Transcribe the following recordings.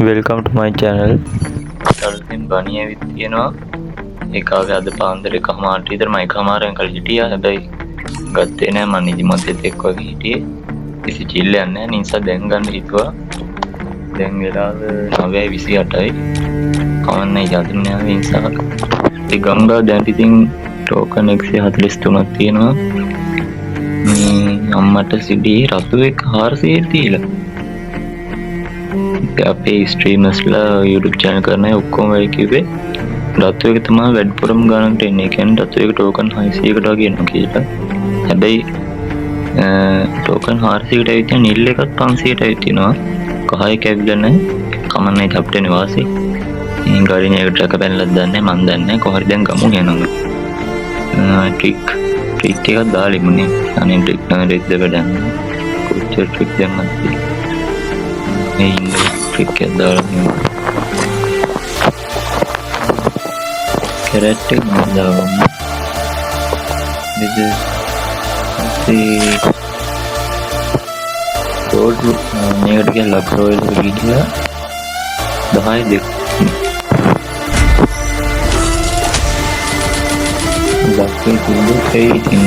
Welcome to my channel. අලුතින් බණිය ඇවිත් තියෙනවා. ඒක ආවේ අද පාන්දර 1:00ට විතර මම 1:00 කල් හිටියා. හැබැයි ගත්තේ නෑ මම නිදිමතෙත් එක්ක වගේ හිටියේ. කිසි චිල්ලයක් නෑ. නිසා දැන් ගන්න හිතුවා. දැන් වෙලාව 9:28යි. කවන්නේ යදින්න ආවේ නිසා. ඒ ගංගා දැන් ඉතින් ටෝකන් 143ක් තියෙනවා. මේ අම්මට සිඩි රතු එක 400 දීලා. අපේ ස්ට්‍රීමර්ස්ලා YouTube channel කරන අය ඔක්කොම වෙයි කිව්වේ රතු එක තමයි වැඩිපුරම ගණන්ට එන්නේ. ඒ කියන්නේ රතු එක ටෝකන් 600කට වගේ එනවා කියලා. හැබැයි ටෝකන් 400කට ඇවිත් යන නිල් එකත් 500ට ඇවිත් තියෙනවා. කහයි කැවිලා නැහැ. කමන්නේ අපිටනේ වාසි. මේ ගාඩින් එකට රැක බැලලා දන්නේ මන් දන්නේ කොහරි දැන් ගමු යනවා. ට්‍රික් එකක් දාලා ඉමුනේ. අනේ ට්‍රික් නේද වැඩන්න. කොච්චර ට්‍රික් දැම්මද? මේ ඉන්නේ ට්‍රික් එකක් දාලා කැරට් එක දාගමු. this road මේකට කියලා ලක්රෝල් එක ගිහිල්ලා 10 දෙක ලක්කේ තුන්දු ඒ ඉතින්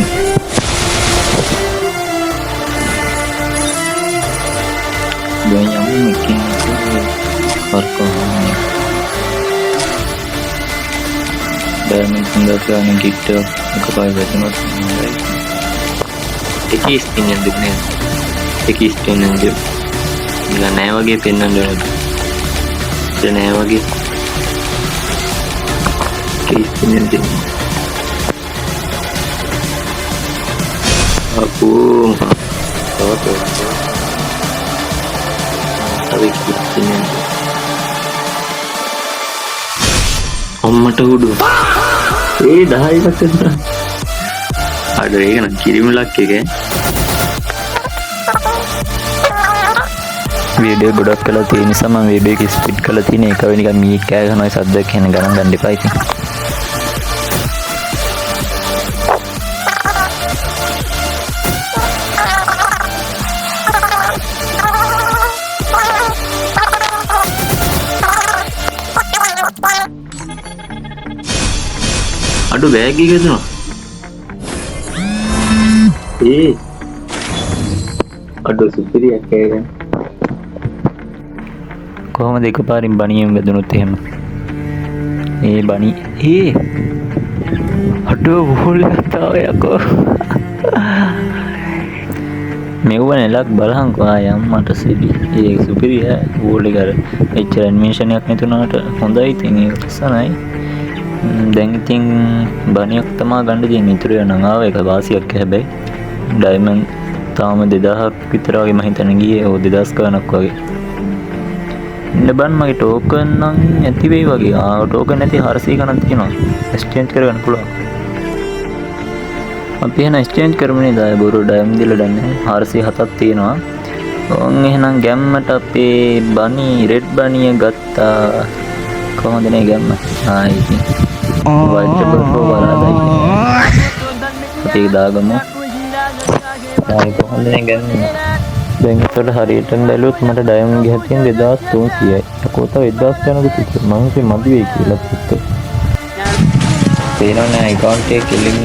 දැන් යමු මෙකින් පර්කෝනේ දැන් ඉඳලා ගිට එකපාර වැටෙනවා. එකී ස්පින් එක දුන්නේ. එකී ස්පින් එක දුන්නේ. නෑ වගේ පෙන්වන්න ඕනද? ඒක නෑ වගේ. එකී ස්පින් එක දුන්නේ. අපෝ තවත අපි ස්පින් අම්මට උඩු ඒ 10ක් විතර අද ඒක නම් කිරිම ලක් එක වීඩියෝ ගොඩක් කළා තියෙන නිසා මම වීඩියෝ එක ස්පීඩ් කරලා තියෙන එක වෙන නිකන් මීක් කෑ ගන්නවා සද්දයක් කියන ගණන් ගන්න එපා ඉතින් අඩු බෑග් එක දුනා ඒ අඩු සුපිරියක් කෑගෙන කොහොමද එකපාරින් බණියෙන් වැදුනොත් එහෙම ඒ බණි ඒ අඩු වෝල් ගත්තා යකෝ මෙව නලක් බලහන්කෝ අම්මට සිඩි ඒ සුපිරිය වෝල් එක අර එච්චර ඇනිමේෂන් එකක් නැතුණාට හොඳයි ඉතින් ඒක ලස්සනයි. දැන් ඉතින් බණියක් තමයි ගන්න දෙන්නේ. ඉතුරු වෙනවා ආව ඒක වාසියක් හැබැයි ඩයමන්ඩ් තාම 2000ක් විතර වගේ මම හිතන්නේ ගියේ. ඔව් 2000 ගණක් වගේ. ඉන්න බන් මගේ ටෝකන් නම් නැති වෙයි වගේ. ටෝකන් නැති 400 ගණන් තියෙනවා. එක්ස්චේන්ජ් කරගන්න පුළුවන්. අපි එහෙනම් එක්ස්චේන්ජ් කරමු නේද? බොරු ඩයමන්ඩ් දීලා දන්නේ 407ක් තියෙනවා. ඕන් එහෙනම් ගැම්මට අපේ බනි රෙඩ් බනිය ගත්තා. කොහොමද නේ ගැම්ම? ඉතින් වයිට් බර්ෆෝ වරදයි. අපි දාගමු. කොහොමද නේ ගැම්ම? දැන් ඒකට හරියට බැලුවොත් මට ඩයමන්ඩ් ගියා තියෙන 2300යි. කොහොත 1000 යනකොට කිව්වා මම ඉතින් මදි වෙයි කියලා කිව්වා. තේරෙන්නේ නැහැ account එක කෙලින්ම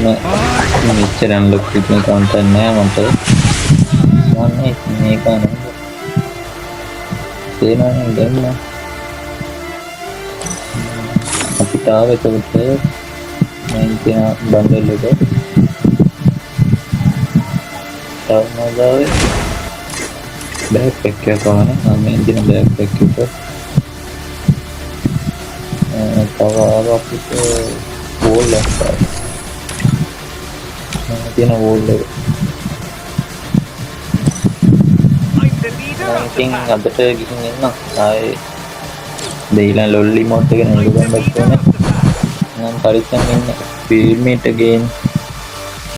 මෙච්චර අන්ලොක් කරන account එක නෑ මට. මම මේක නේද? තේරෙන්නේ ගැම්ම. අපිට ආවේ එතකොට මම කියන බන්ඩල් එක තවමදාවේ බෑග් පැක් එකක් ගන්න මම ඉන්දින බෑග් පැක් එක තව අපිට වෝල් එකක් මම කියන වෝල් එක ඉතින් අදට ගිහින් එන්න ආයේ දෙයිලා ලොල්ලි මොඩ් එක නේද ගන්නත් ඕනේ. මම පරිස්සම් ඉන්න ෆිල්ම් එක ගේම්